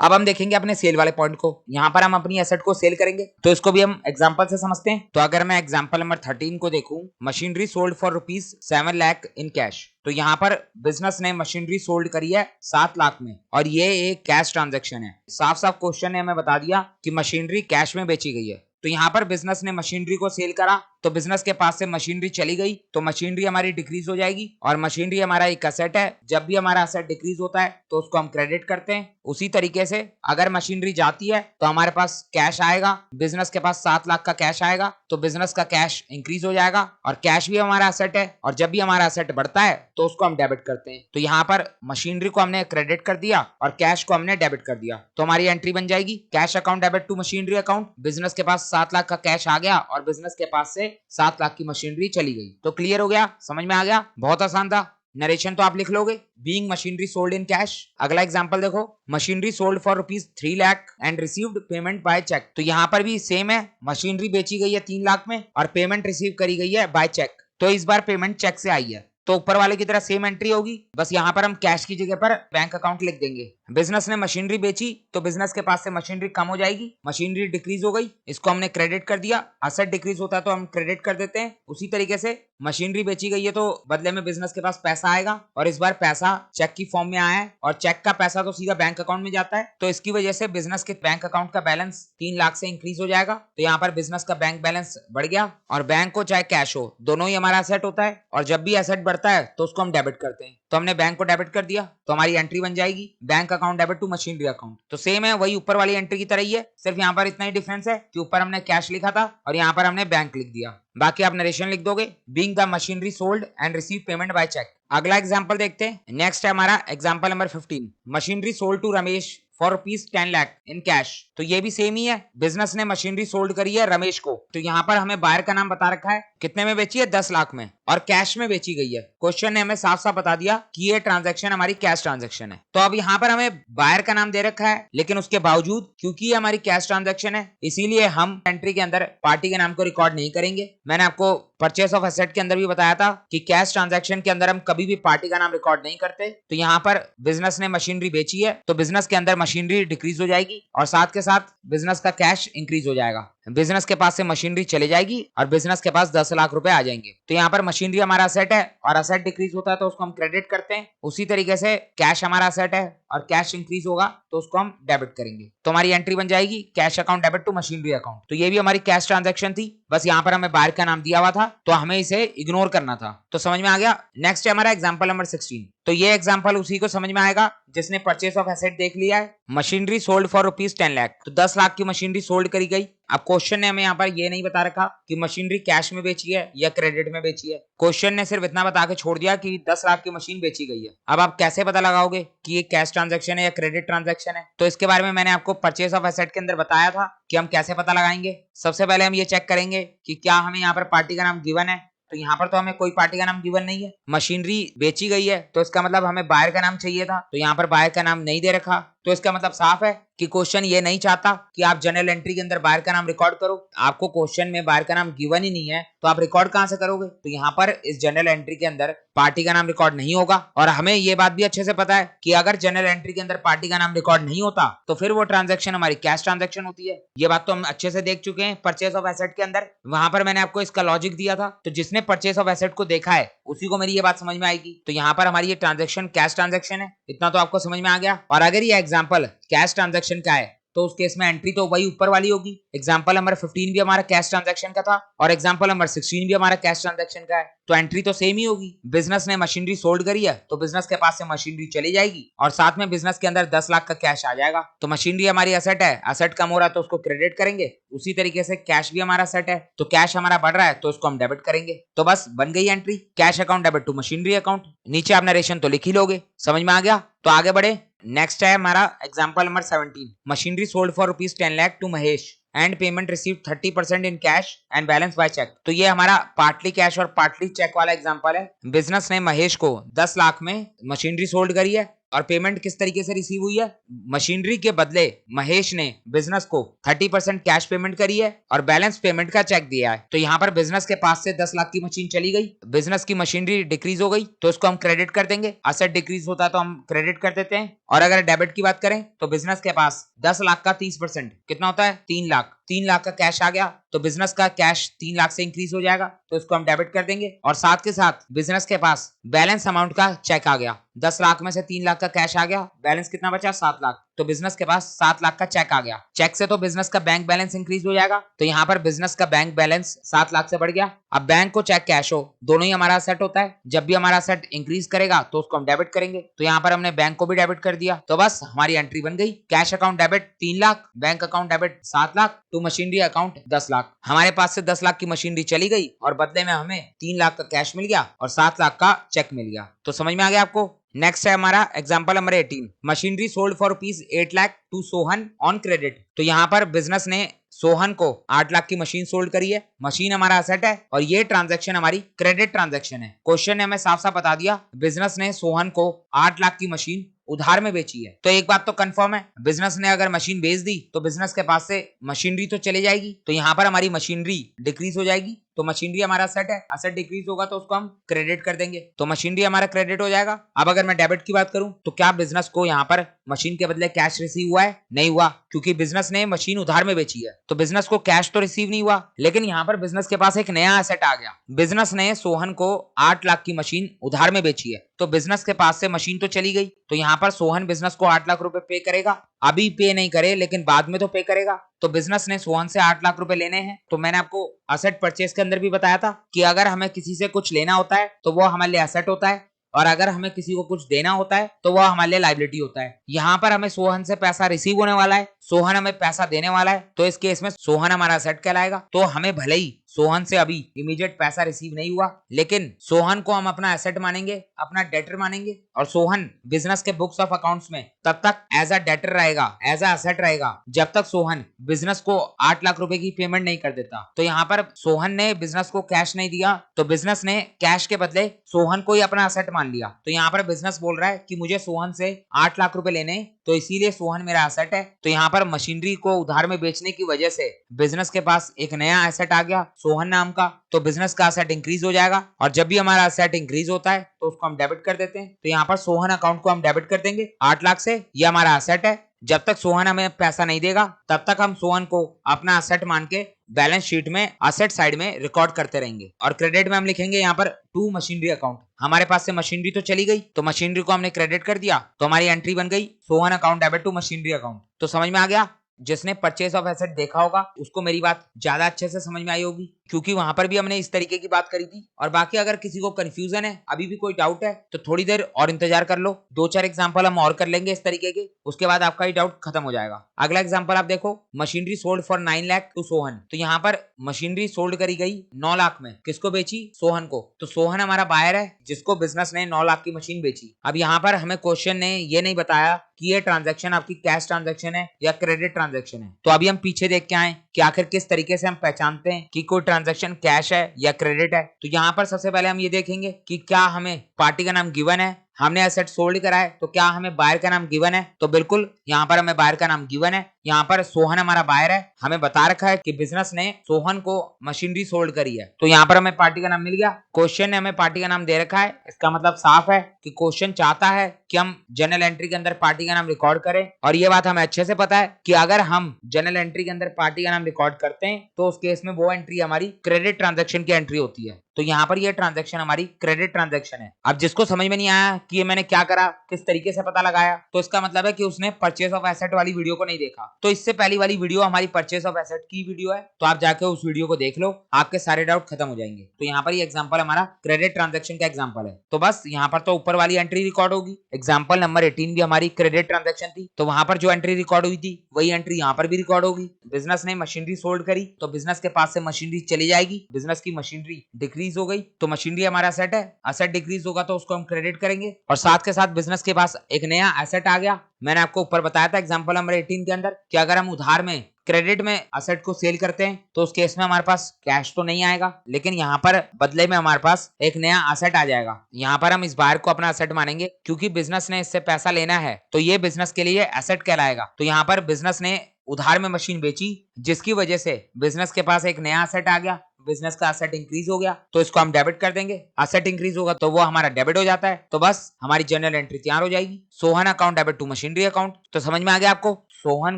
अब हम देखेंगे अपने सेल वाले पॉइंट को। यहाँ पर हम अपनी एसेट को सेल करेंगे, तो इसको भी हम एग्जांपल से समझते हैं। तो अगर मैं एग्जांपल नंबर 13 को देखूं, machinery sold for ₹7 lakh in cash. तो यहाँ पर बिजनेस ने मशीनरी सोल्ड करी है 7 लाख में, और ये एक कैश ट्रांजैक्शन है। साफ साफ क्वेश्चन ने हमें बता दिया कि मशीनरी कैश में बेची गई है। तो यहाँ पर बिजनेस ने मशीनरी को सेल करा, तो बिजनेस के पास से मशीनरी चली गई, तो मशीनरी हमारी डिक्रीज हो जाएगी, और मशीनरी हमारा एक असेट है। जब भी हमारा असेट डिक्रीज होता है तो उसको हम क्रेडिट करते हैं। उसी तरीके से अगर मशीनरी जाती है तो हमारे पास कैश आएगा, बिजनेस के पास 7 लाख का कैश आएगा, तो बिजनेस का कैश इंक्रीज हो जाएगा, और कैश भी हमारा असेट है, और जब भी हमारा असेट बढ़ता है तो उसको हम डेबिट करते हैं। तो यहाँ पर मशीनरी को हमने क्रेडिट कर दिया और कैश को हमने डेबिट कर दिया, तो हमारी एंट्री बन जाएगी cash account debit to machinery account. Business के पास 7 लाख का कैश आ गया और बिजनेस के पास से 7 लाख की मशीनरी चली गई। तो क्लियर हो गया, समझ में आ गया, बहुत आसान था। नरेशन तो आप लिख लोगे, being machinery sold in cash. अगला एग्जांपल देखो, machinery sold for ₹3 lakh and received payment by cheque. तो यहाँ पर भी सेम है, मशीनरी बेची गई है 3 लाख में और पेमेंट रिसीव करी गई है बाय चेक। तो इस बार पेमेंट चेक से आई है, तो ऊपर वाले की तरह सेम एंट्री होगी, बस यहाँ पर हम कैश की जगह पर बैंक अकाउंट लिख देंगे। बिजनेस ने मशीनरी बेची तो बिजनेस के पास से मशीनरी कम हो जाएगी, मशीनरी डिक्रीज हो गई, इसको हमने क्रेडिट कर दिया। असेट डिक्रीज होता है तो हम क्रेडिट कर देते हैं। उसी तरीके से मशीनरी बेची गई है तो बदले में बिजनेस के पास पैसा आएगा, और इस बार पैसा चेक की फॉर्म में आया है, और चेक का पैसा तो सीधा बैंक अकाउंट में जाता है, तो इसकी वजह से बिजनेस के बैंक अकाउंट का बैलेंस 3 लाख से इंक्रीज हो जाएगा। तो यहाँ पर बिजनेस का बैंक बैलेंस बढ़ गया, और बैंक हो चाहे कैश हो, दोनों ही हमारा एसेट होता है, और जब भी एसेट बढ़ता है तो उसको हम डेबिट करते हैं। तो हमने बैंक को डेबिट कर दिया, तो हमारी एंट्री बन जाएगी bank account debit to machinery account. तो सेम है, वही ऊपर वाली एंट्री की तरह ही है, सिर्फ यहाँ पर इतना ही डिफरेंस है कि ऊपर हमने कैश लिखा था और यहाँ पर हमने बैंक लिख दिया। बाकी आप नरेशन लिख दोगे, being the machinery sold and receive payment by cheque. अगला एग्जांपल देखते हैं। नेक्स्ट है हमारा example number 15, machinery sold to Ramesh for ₹10 lakh in cash. तो ये भी सेम ही है, बिजनेस ने मशीनरी सोल्ड करी है रमेश को। तो यहाँ पर हमें बायर का नाम बता रखा है, कितने में बेची है, 10 लाख में, और कैश में बेची गई है। क्वेश्चन ने हमें साफ साफ बता दिया कि ये ट्रांजैक्शन हमारी कैश ट्रांजैक्शन है। तो अब यहाँ पर हमें बायर का नाम दे रखा है, लेकिन उसके बावजूद क्योंकि ये हमारी कैश ट्रांजैक्शन है, इसीलिए हम एंट्री के अंदर पार्टी के नाम को रिकॉर्ड नहीं करेंगे। मैंने आपको परचेस ऑफ एसेट के अंदर भी बताया था कि कैश ट्रांजैक्शन के अंदर हम कभी भी पार्टी का नाम रिकॉर्ड नहीं करते। तो यहाँ पर बिजनेस ने मशीनरी बेची है, तो बिजनेस के अंदर मशीनरी डिक्रीज हो जाएगी, और साथ के साथ बिजनेस का कैश इंक्रीज हो जाएगा। बिजनेस के पास से मशीनरी चले जाएगी और बिजनेस के पास 10 लाख रुपए आ जाएंगे। तो यहाँ पर मशीनरी हमारा असेट है, और असेट डिक्रीज होता है तो उसको हम क्रेडिट करते हैं। उसी तरीके से कैश हमारा असेट है और कैश इंक्रीज होगा तो उसको हम डेबिट करेंगे। तो हमारी एंट्री बन जाएगी cash account debit to machinery account. तो ये भी हमारी कैश ट्रांजैक्शन थी, बस यहाँ पर हमें बायर का नाम दिया हुआ था तो हमें इसे इग्नोर करना था। तो समझ में आ गया। नेक्स्ट है हमारा एग्जांपल नंबर 16। तो ये एग्जांपल उसी को समझ में आएगा जिसने परचेस ऑफ एसेट देख लिया है। Machinery sold for ₹10 lakh. तो 10 लाख की मशीनरी सोल्ड करी गई। अब क्वेश्चन ने हमें यहाँ पर ये नहीं बता रखा कि मशीनरी कैश में बेची है या क्रेडिट में बेची है। क्वेश्चन ने सिर्फ इतना बता के छोड़ दिया कि 10 लाख की मशीन बेची गई है। अब आप कैसे पता लगाओगे कि ये कैश ट्रांजैक्शन है या क्रेडिट ट्रांजैक्शन है? तो इसके बारे में मैंने आपको परचेस ऑफ एसेट के अंदर बताया था कि हम कैसे पता लगाएंगे। सबसे पहले हम ये चेक करेंगे कि क्या हमें यहाँ पर पार्टी का नाम गिवन है। तो यहाँ पर तो हमें कोई पार्टी का नाम गिवन नहीं है। मशीनरी बेची गई है तो इसका मतलब हमें बायर का नाम चाहिए था, तो यहाँ पर बायर का नाम नहीं दे रखा। तो इसका मतलब साफ है कि क्वेश्चन ये नहीं चाहता कि आप जनरल एंट्री के अंदर बायर का नाम रिकॉर्ड करो। आपको क्वेश्चन में बायर का नाम गिवन ही नहीं है तो आप रिकॉर्ड कहां से करोगे? तो यहाँ पर इस जनरल एंट्री के अंदर पार्टी का नाम रिकॉर्ड नहीं होगा। और हमें ये बात भी अच्छे से पता है कि अगर जनरल एंट्री के अंदर पार्टी का नाम रिकॉर्ड नहीं होता तो फिर वो ट्रांजेक्शन हमारी कैश ट्रांजेक्शन होती है। ये बात तो हम अच्छे से देख चुके हैं परचेस ऑफ एसेट के अंदर। वहां पर मैंने आपको इसका लॉजिक दिया था, तो जिसने परचेस ऑफ एसेट को देखा है उसी को मेरी ये बात समझ में आएगी। तो यहाँ पर हमारी ये ट्रांजेक्शन कैश ट्रांजेक्शन है, इतना तो आपको समझ में आ गया। और अगर ये एग्जाम्पल कैश ट्रांजैक्शन का है तो उस केस में एंट्री तो वही ऊपर वाली होगी। एग्जांपल नंबर 15 भी हमारा कैश ट्रांजैक्शन का था और एग्जांपल नंबर 16 भी हमारा कैश ट्रांजैक्शन का है, तो एंट्री तो सेम ही होगी। बिजनेस ने मशीनरी सोल्ड करी है तो बिजनेस के पास से मशीनरी चली जाएगी और साथ में बिजनेस के अंदर 10 लाख का कैश आ जाएगा। तो मशीनरी हमारी एसेट है, एसेट कम हो रहा है तो उसको क्रेडिट करेंगे। उसी तरीके से कैश भी हमारा एसेट है तो कैश हमारा बढ़ रहा है तो उसको हम डेबिट करेंगे। तो बस बन गई entry cash account debit to machinery account. नीचे आप नरेशन तो लिख ही लोगे, समझ में आ गया। तो आगे बढ़े। नेक्स्ट है हमारा example number 17, machinery sold for ₹10 lakh to Mahesh and payment receive 30% in cash and balance by cheque. तो ये हमारा पार्टली कैश और पार्टली चेक वाला एग्जांपल है। बिजनेस ने महेश को 10 लाख में मशीनरी सोल्ड करी है और पेमेंट किस तरीके से रिसीव हुई है? मशीनरी के बदले महेश ने बिजनेस को 30% कैश पेमेंट करी है और बैलेंस पेमेंट का चेक दिया है। तो यहाँ पर बिजनेस के पास से 10 लाख की मशीन चली गई, बिजनेस की मशीनरी डिक्रीज हो गई, तो इसको हम क्रेडिट कर देंगे। असेट डिक्रीज होता है तो हम क्रेडिट कर देते हैं। और अगर डेबिट की बात करें तो बिजनेस के पास 10 लाख का 30% कितना होता है? 3 लाख। 3 लाख का कैश आ गया तो बिजनेस का कैश 3 लाख से इंक्रीज हो जाएगा, तो इसको हम डेबिट कर देंगे। और साथ के साथ बिजनेस के पास बैलेंस अमाउंट का चेक आ गया, 10 लाख में से 3 लाख का कैश आ गया, बैलेंस कितना बचा? 7 लाख। तो बिजनेस के पास 7 लाख का चेक आ गया। चेक से तो बिजनेस का बैंक बैलेंस इंक्रीज हो जाएगा, तो यहाँ पर बिजनेस का बैंक बैलेंस 7 लाख से बढ़ गया। अब बैंक को चेक कैश हो, दोनों ही हमारा असेट होता है। जब भी हमारा असेट इंक्रीज करेगा तो उसको हम डेबिट करेंगे, तो यहाँ पर हमने बैंक को भी डेबिट कर दिया। तो बस हमारी एंट्री बन गई। Cash account debit 3 lakh, bank account debit 7 lakh, to machinery account 10 lakh. हमारे पास से 10 लाख की मशीनरी चली गई और बदले में हमें 3 लाख का कैश मिल गया और 7 लाख का चेक मिल गया। तो समझ में आ गया आपको? नेक्स्ट है हमारा example number 18। Machinery sold for ₹8 lakh to Sohan on credit. तो यहाँ पर बिजनेस ने सोहन को 8 लाख की मशीन सोल्ड करी है। मशीन हमारा असेट है और ये ट्रांजैक्शन हमारी क्रेडिट ट्रांजैक्शन है। क्वेश्चन ने हमें साफ साफ बता दिया बिजनेस ने सोहन को 8 लाख की मशीन उधार में बेची है। तो एक बात तो कंफर्म है, बिजनेस ने अगर मशीन बेच दी तो बिजनेस के पास से मशीनरी तो चले जाएगी, तो यहाँ पर हमारी मशीनरी डिक्रीज हो जाएगी। तो मशीनरी हमारा असेट है, असेट डिक्रीज होगा तो उसको हम क्रेडिट कर देंगे, तो मशीनरी हमारा क्रेडिट हो जाएगा। अब अगर मैं डेबिट की बात करूं तो क्या बिजनेस को यहाँ पर मशीन के बदले कैश रिसीव हुआ है? नहीं हुआ, क्योंकि बिजनेस ने मशीन उधार में बेची है, तो बिजनेस को कैश तो रिसीव नहीं हुआ। लेकिन यहाँ पर बिजनेस के पास एक नया एसेट आ गया। बिजनेस ने सोहन को 8 लाख की मशीन उधार में बेची है, तो बिजनेस के पास से मशीन तो चली गई, तो यहाँ पर सोहन बिजनेस को 8 लाख रुपए पे करेगा। अभी पे नहीं करे लेकिन बाद में तो पे करेगा। तो बिजनेस ने सोहन से 8 लाख रुपए लेने हैं। तो मैंने आपको असेट परचेज के अंदर भी बताया था कि अगर हमें किसी से कुछ लेना होता है तो वो हमारे लिए असेट होता है, और अगर हमें किसी को कुछ देना होता है तो वह हमारे लिए लायबिलिटी होता है। यहाँ पर हमें सोहन से पैसा रिसीव होने वाला है, सोहन हमें पैसा देने वाला है, तो इस केस में सोहन हमारा असेट कहलाएगा। तो हमें भले ही सोहन से अभी इमीडिएट पैसा रिसीव नहीं हुआ, लेकिन सोहन को हम अपना एसेट मानेंगे, अपना डेटर मानेंगे, और सोहन बिजनेस के बुक्स ऑफ अकाउंट्स में तब तक एज अ डेटर रहेगा, एज अ एसेट रहेगा, जब तक सोहन बिजनेस को 8 लाख रुपए की पेमेंट नहीं कर देता। तो यहाँ पर सोहन ने बिजनेस को कैश नहीं दिया, तो बिजनेस ने कैश के बदले सोहन को ही अपना एसेट मान लिया। तो यहाँ पर बिजनेस बोल रहा है कि मुझे सोहन से 8 लाख रुपए लेने, तो इसीलिए सोहन मेरा एसेट है। तो यहाँ पर मशीनरी को उधार में बेचने की वजह से बिजनेस के पास एक नया एसेट आ गया सोहन नाम का, तो बिजनेस का एसेट इंक्रीज हो जाएगा। और जब भी हमारा एसेट इंक्रीज होता है तो उसको हम डेबिट कर देते हैं। तो यहाँ पर सोहन अकाउंट को हम डेबिट कर देंगे 8 लाख से, ये हमारा एसेट है। जब तक सोहन हमें पैसा नहीं देगा तब तक हम सोहन को अपना एसेट मान के बैलेंस शीट में एसेट साइड में रिकॉर्ड करते रहेंगे। और क्रेडिट में हम लिखेंगे यहाँ पर टू मशीनरी अकाउंट। हमारे पास से मशीनरी तो चली गई, तो मशीनरी को हमने क्रेडिट कर दिया, तो हमारी एंट्री बन गई Sohan account debit to machinery account. तो समझ में आ गया? जिसने परचेज ऑफ एसेट देखा होगा उसको मेरी बात ज्यादा अच्छे से समझ में आई होगी, क्योंकि वहां पर भी हमने इस तरीके की बात करी थी। और बाकी अगर किसी को कंफ्यूजन है, अभी भी कोई डाउट है, तो थोड़ी देर और इंतजार कर लो, 2-4 एग्जांपल हम और कर लेंगे इस तरीके के, उसके बाद आपका ही डाउट खत्म हो जाएगा। अगला एग्जांपल आप देखो, machinery sold for 9 lakh to Sohan. तो यहाँ पर मशीनरी सोल्ड करी गई 9 लाख में, किसको बेची? सोहन को। तो सोहन हमारा बायर है जिसको बिजनेस ने 9 लाख की मशीन बेची। अब यहाँ पर हमें क्वेश्चन ने ये नहीं बताया कि ये ट्रांजैक्शन आपकी कैश ट्रांजैक्शन है या क्रेडिट ट्रांजैक्शन है। तो अभी हम पीछे देख के आए कि आखिर किस तरीके से हम पहचानते हैं कि कोई ट्रांजैक्शन कैश है या क्रेडिट है। तो यहाँ पर सबसे पहले हम ये देखेंगे कि क्या हमें पार्टी का नाम गिवन है, हमने एसेट सोल्ड करा है, तो क्या हमें बायर का नाम गिवन है? तो बिल्कुल यहाँ पर हमें बायर का नाम गिवन है। यहाँ पर सोहन हमारा बायर है, हमें बता रखा है कि बिजनेस ने सोहन को मशीनरी सोल्ड करी है, तो यहाँ पर हमें पार्टी का नाम मिल गया। क्वेश्चन ने हमें पार्टी का नाम दे रखा है, इसका मतलब साफ है कि क्वेश्चन चाहता है कि हम जर्नल एंट्री के अंदर पार्टी का नाम रिकॉर्ड करें। और ये बात हमें अच्छे से पता है कि अगर हम जर्नल एंट्री के अंदर पार्टी का नाम रिकॉर्ड करते हैं तो उस केस में वो एंट्री हमारी क्रेडिट ट्रांजैक्शन की एंट्री होती है। तो यहाँ पर ये ट्रांजैक्शन हमारी क्रेडिट ट्रांजैक्शन है। अब जिसको समझ में नहीं आया कि ये मैंने क्या करा, किस तरीके से पता लगाया, तो इसका मतलब है कि उसने परचेज ऑफ एसेट वाली वीडियो को नहीं देखा। तो इससे पहली वाली वीडियो हमारी परचेज ऑफ एसेट की वीडियो है, तो आप जाके उस वीडियो को देख लो, आपके सारे डाउट खत्म हो जाएंगे। तो यहाँ पर ये एग्जांपल हमारा क्रेडिट ट्रांजैक्शन का एग्जांपल है। तो बस यहाँ पर तो ऊपर वाली एंट्री रिकॉर्ड होगी। एग्जांपल नंबर 18 भी हमारी क्रेडिट ट्रांजैक्शन थी, तो वहां पर जो एंट्री रिकॉर्ड हुई थी वही एंट्री यहाँ पर भी रिकॉर्ड होगी। बिजनेस ने मशीनरी सोल्ड करी, तो बिजनेस के पास से मशीनरी चली जाएगी, बिजनेस की मशीनरी डिक्रीज हो गई, तो मशीनरी हमारा एसेट है, एसेट डिक्रीज होगा तो उसको हम क्रेडिट करेंगे। और साथ के साथ बिजनेस के पास एक नया एसेट आ गया। मैंने आपको ऊपर बताया था एग्जांपल नंबर 18 के अंदर कि अगर हम उधार में क्रेडिट में असेट को सेल करते हैं तो उस केस में हमारे पास कैश तो नहीं आएगा, लेकिन यहाँ पर बदले में हमारे पास एक नया असेट आ जाएगा। यहाँ पर हम इस बायर को अपना असेट मानेंगे क्योंकि बिजनेस ने इससे पैसा लेना है, तो ये बिजनेस के लिए एसेट कहलाएगा। तो यहाँ पर बिजनेस ने उधार में मशीन बेची, जिसकी वजह से बिजनेस के पास एक नया असेट आ गया, बिजनेस का असेट इंक्रीज हो गया, तो इसको हम डेबिट कर देंगे। असेट इंक्रीज होगा तो वो हमारा डेबिट हो जाता है, तो बस हमारी जर्नल एंट्री तैयार हो जाएगी, Sohan account debit to machinery account. तो समझ में आ गया आपको, सोहन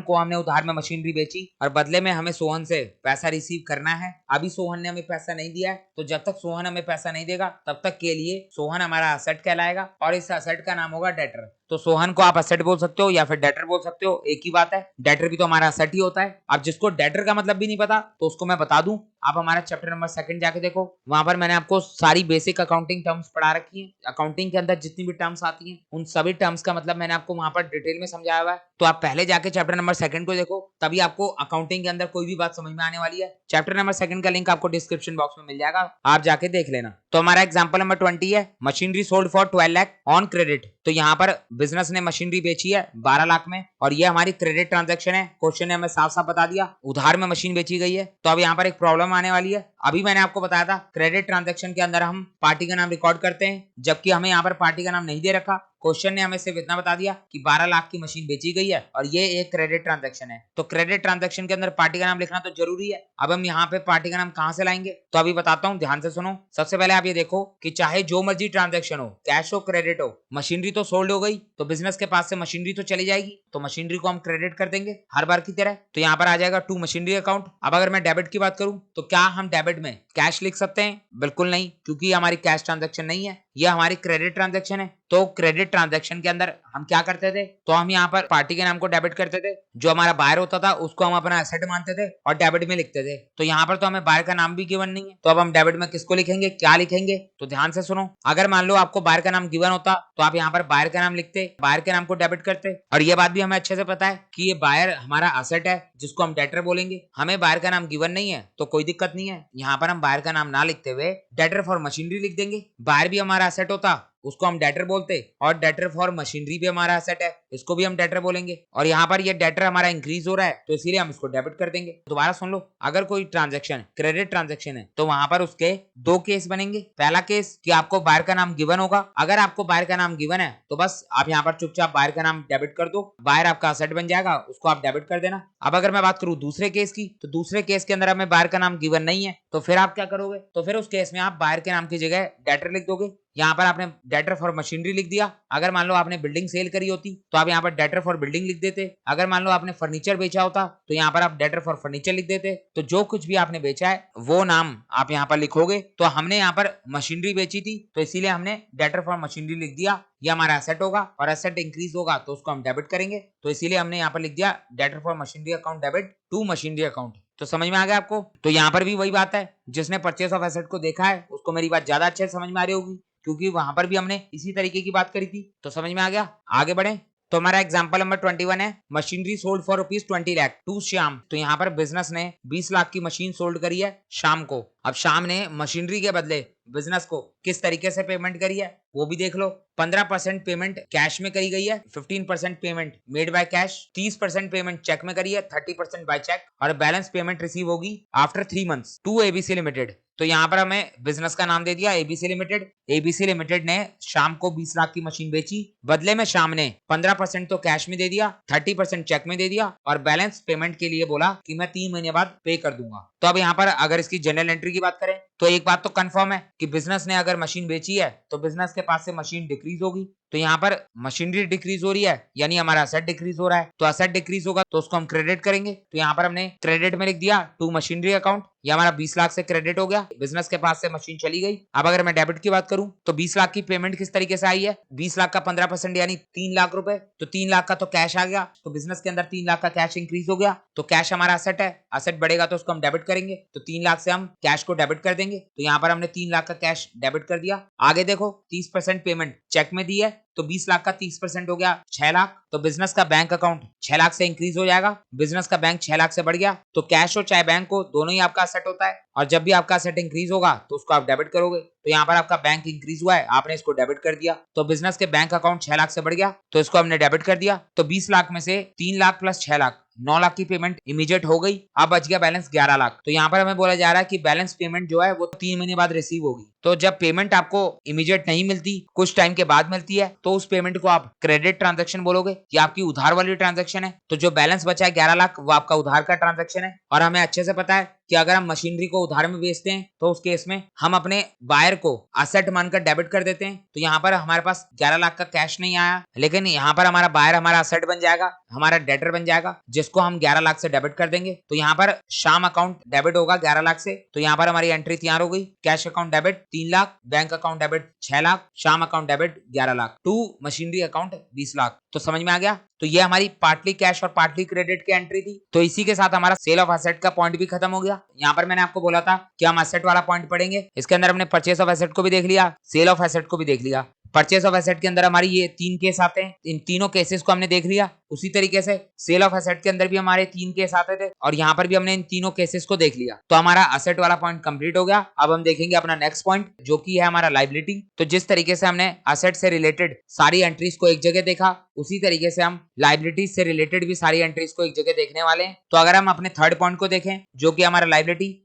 को हमने उधार में मशीनरी बेची और बदले में हमें सोहन से पैसा रिसीव करना है। अभी सोहन ने हमें पैसा नहीं दिया है, तो जब तक सोहन हमें पैसा नहीं देगा तब तक के लिए सोहन हमारा असेट कहलाएगा और इस असेट का नाम होगा डेटर। तो सोहन को आप असेट बोल सकते हो या फिर डेटर बोल सकते हो, एक ही बात है। डेटर भी तो हमारा असेट ही होता है। अब जिसको डेटर का मतलब भी नहीं पता तो उसको मैं बता दूं, आप हमारा चैप्टर नंबर 2 जाके देखो, वहां पर मैंने आपको सारी बेसिक अकाउंटिंग टर्म्स पढ़ा रखी है। अकाउंटिंग के अंदर जितनी भी टर्म्स आती हैं उन सभी टर्म्स का मतलब मैंने आपको वहां पर डिटेल में समझाया हुआ है। तो आप पहले जाके चैप्टर नंबर 2 को देखो, तभी आपको अकाउंटिंग के अंदर कोई भी बात समझ में आने वाली है। चैप्टर नंबर 2 का लिंक आपको डिस्क्रिप्शन बॉक्स में मिल जाएगा, आप जाके देख लेना। तो हमारा एग्जाम्पल नंबर 20 है, machinery sold for 12 lakh on credit. तो यहाँ पर बिजनेस ने मशीनरी बेची है 12 लाख में और ये हमारी क्रेडिट ट्रांजैक्शन है। क्वेश्चन ने हमें साफ साफ बता दिया उधार में मशीन बेची गई है। तो अब यहाँ पर एक प्रॉब्लम आने वाली है। अभी मैंने आपको बताया था क्रेडिट ट्रांजैक्शन के अंदर हम पार्टी का नाम रिकॉर्ड करते हैं, जबकि हमें यहाँ पर पार्टी का नाम नहीं दे रखा। क्वेश्चन ने हमें सिर्फ इतना बता दिया कि 12 लाख की मशीन बेची गई है और ये एक क्रेडिट ट्रांजैक्शन है। तो क्रेडिट ट्रांजैक्शन के अंदर पार्टी का नाम लिखना तो जरूरी है। अब हम यहाँ पे पार्टी का नाम कहाँ से लाएंगे, तो अभी बताता हूँ, ध्यान से सुनो। सबसे पहले आप ये देखो कि चाहे जो मर्जी ट्रांजैक्शन हो, कैश हो क्रेडिट हो, मशीनरी तो सोल्ड हो गई तो बिजनेस के पास से मशीनरी तो चली जाएगी, तो मशीनरी को हम क्रेडिट कर देंगे हर बार की तरह। तो यहाँ पर आ जाएगा टू मशीनरी अकाउंट। अब अगर मैं डेबिट की बात करूं तो क्या हम डेबिट में कैश लिख सकते हैं? बिल्कुल नहीं, क्योंकि हमारी कैश ट्रांजैक्शन नहीं है, ये हमारी क्रेडिट ट्रांजैक्शन है। तो क्रेडिट ट्रांजैक्शन के अंदर हम क्या करते थे, तो हम यहाँ पर पार्टी के नाम को डेबिट करते थे, जो हमारा बायर होता था उसको हम अपना एसेट मानते थे और डेबिट में लिखते थे। तो यहाँ पर तो हमें बायर का नाम भी गिवन नहीं है, तो अब हम डेबिट में किसको लिखेंगे, क्या लिखेंगे? तो ध्यान से सुनो, अगर मान लो आपको बायर का नाम गिवन होता तो आप यहाँ पर बायर का नाम लिखते, बायर के नाम को डेबिट करते। और ये बात भी हमें अच्छे से पता है कि ये बायर हमारा एसेट है जिसको हम डेटर बोलेंगे। हमें बायर का नाम गिवन नहीं है तो कोई दिक्कत नहीं है, यहाँ पर हम बायर का नाम ना लिखते हुए डेटर फॉर मशीनरी लिख देंगे। बायर भी हमारा एसेट होता, उसको हम डेटर बोलते, और डेटर फॉर मशीनरी भी हमारा एसेट है, इसको भी हम डेटर बोलेंगे। और यहाँ पर ये डेटर हमारा इंक्रीज हो रहा है तो इसीलिए हम इसको डेबिट कर देंगे। दोबारा सुन लो, अगर कोई ट्रांजैक्शन क्रेडिट ट्रांजैक्शन है तो वहां पर उसके दो केस बनेंगे। पहला केस कि आपको बायर का नाम गिवन होगा, अगर आपको बायर का नाम गिवन है तो बस आप यहाँ पर चुपचाप बायर का नाम डेबिट कर दो, बायर आपका एसेट बन जाएगा, उसको आप डेबिट कर देना। अब अगर मैं बात करूं दूसरे केस की, तो दूसरे केस के अंदर हमें बायर का नाम गिवन नहीं है, तो फिर आप क्या करोगे, तो फिर उस केस में आप बायर के नाम की जगह डेटर लिख दोगे। यहाँ पर आपने डेटर फॉर मशीनरी लिख दिया। अगर मान लो आपने बिल्डिंग सेल करी होती तो आप यहाँ पर डेटर फॉर बिल्डिंग लिख देते। अगर मान लो आपने फर्नीचर बेचा होता तो यहाँ पर आप डेटर फॉर फर्नीचर लिख देते। तो जो कुछ भी आपने बेचा है वो नाम आप यहाँ पर लिखोगे। तो हमने यहाँ पर मशीनरी बेची थी तो इसीलिए हमने डेटर फॉर मशीनरी लिख दिया, ये हमारा एसेट होगा और एसेट इंक्रीज होगा तो उसको हम डेबिट करेंगे, तो इसीलिए हमने यहाँ पर लिख दिया debtor for machinery account debit to machinery account. तो समझ में आ गया आपको? तो यहाँ पर भी वही बात है, जिसने परचेस ऑफ एसेट को देखा है उसको मेरी बात ज्यादा अच्छे से समझ में आ रही होगी, क्योंकि वहां पर भी हमने इसी तरीके की बात करी थी। तो समझ में आ गया? आगे बढ़े। तो हमारा एग्जांपल नंबर 21 है, machinery sold for ₹20 lakh to Shyam. तो यहाँ पर बिजनेस ने 20 लाख की मशीन सोल्ड करी है शाम को। अब शाम ने मशीनरी के बदले बिजनेस को किस तरीके से पेमेंट करी है वो भी देख लो। 15% पेमेंट कैश में करी गई है, 15% payment made by cash, 30% payment cheque में करी है, 30% बाय चेक, और बैलेंस पेमेंट रिसीव होगी after 3 months to ABC limited. तो यहाँ पर हमें बिजनेस का नाम दे दिया एबीसी लिमिटेड। एबीसी लिमिटेड ने शाम को 20 लाख की मशीन बेची, बदले में शाम ने 15% तो कैश में दे दिया, 30% चेक में दे दिया और बैलेंस पेमेंट के लिए बोला कि मैं 3 महीने बाद पे कर दूंगा। तो अब यहाँ पर अगर इसकी जनरल एंट्री की बात करें तो एक बात तो कंफर्म है कि बिजनेस ने अगर मशीन बेची है तो बिजनेस के पास से मशीन डिक्रीज होगी। तो यहाँ पर मशीनरी डिक्रीज हो रही है यानी हमारा एसेट डिक्रीज हो रहा है, तो एसेट डिक्रीज होगा तो उसको हम क्रेडिट करेंगे। तो यहाँ पर हमने क्रेडिट में लिख दिया टू मशीनरी अकाउंट, ये हमारा 20 लाख से क्रेडिट हो गया, बिजनेस के पास से मशीन चली गई। अब अगर मैं डेबिट की बात करूं तो 20 लाख की पेमेंट किस तरीके से आई है, 20 लाख का 15% यानी 3 लाख रुपए, तो 3 लाख का तो कैश आ गया, तो बिजनेस के अंदर 3 लाख का कैश इंक्रीज हो गया, तो कैश हमारा एसेट है, एसेट बढ़ेगा तो उसको हम डेबिट करेंगे, तो 3 लाख से हम कैश को डेबिट कर देंगे। तो यहाँ पर हमने 3 लाख का कैश डेबिट कर दिया। आगे देखो 30% पेमेंट चेक में दी है, तो 20 लाख का 30% हो गया 6 लाख, तो बिजनेस का बैंक अकाउंट 6 लाख से इंक्रीज हो जाएगा, बिजनेस का बैंक 6 लाख से बढ़ गया, तो कैश हो चाहे बैंक हो दोनों ही आपका एसेट होता है, और जब भी आपका एसेट इंक्रीज होगा तो उसको आप डेबिट करोगे। तो यहाँ पर आपका बैंक इंक्रीज हुआ है, आपने इसको डेबिट कर दिया, तो बिजनेस के बैंक अकाउंट 6 लाख से बढ़ गया तो इसको हमने डेबिट कर दिया। तो 20 लाख में से 3 लाख प्लस 6 लाख 9 लाख की पेमेंट इमीडिएट हो गई, अब बच गया बैलेंस 11 लाख। तो यहाँ पर हमें बोला जा रहा है कि बैलेंस पेमेंट जो है वो 3 महीने बाद रिसीव होगी। तो जब पेमेंट आपको इमीडिएट नहीं मिलती, कुछ टाइम के बाद मिलती है, तो उस पेमेंट को आप क्रेडिट ट्रांजैक्शन बोलोगे या आपकी उधार वाली ट्रांजैक्शन है। तो जो बैलेंस बचा है 11 लाख वो आपका उधार का ट्रांजैक्शन है। और हमें अच्छे से पता है कि अगर हम मशीनरी को उधार में बेचते हैं तो उस केस में हम अपने बायर को असेट मानकर डेबिट कर देते हैं। तो यहाँ पर हमारे पास 11 लाख का कैश नहीं आया, लेकिन यहाँ पर हमारा बायर हमारा असेट बन जाएगा, हमारा डेटर बन जाएगा, जिसको हम 11 लाख से डेबिट कर देंगे। तो यहाँ पर शाम अकाउंट डेबिट होगा 11 लाख से। तो यहाँ पर हमारी एंट्री तैयार हो गई, cash account debit 3 lakh, bank account debit 6 lakh, Shyam account debit 11 lakh, to machinery account 20 lakh. तो समझ में आ गया। तो ये हमारी पार्टली कैश और पार्टली क्रेडिट की एंट्री थी। तो इसी के साथ हमारा सेल ऑफ एसेट का पॉइंट भी खत्म हो गया। यहाँ पर मैंने आपको बोला था कि हम एसेट वाला पॉइंट पढ़ेंगे। इसके अंदर हमने परचेस ऑफ एसेट को भी देख लिया, सेल ऑफ एसेट को भी देख लिया। परचेस ऑफ एसेट के अंदर हमारी ये 3 केस आते हैं, इन तीनों केसेस को हमने देख लिया। उसी तरीके से सेल ऑफ एसेट के अंदर भी हमारे 3 केस आते थे और यहाँ पर भी हमने इन तीनों केसेस को देख लिया। तो हमारा असेट वाला पॉइंट कंप्लीट हो गया। अब हम देखेंगे अपना नेक्स्ट पॉइंट जो कि है हमारा लायबिलिटी। तो जिस तरीके से हमने असेट से रिलेटेड सारी एंट्रीज को एक जगह देखा, उसी तरीके से हम लायबिलिटीज से रिलेटेड भी सारी एंट्रीज को एक जगह देखने वाले हैं। तो अगर हम अपने थर्ड पॉइंट को देखें जो कि हमारा लायबिलिटी,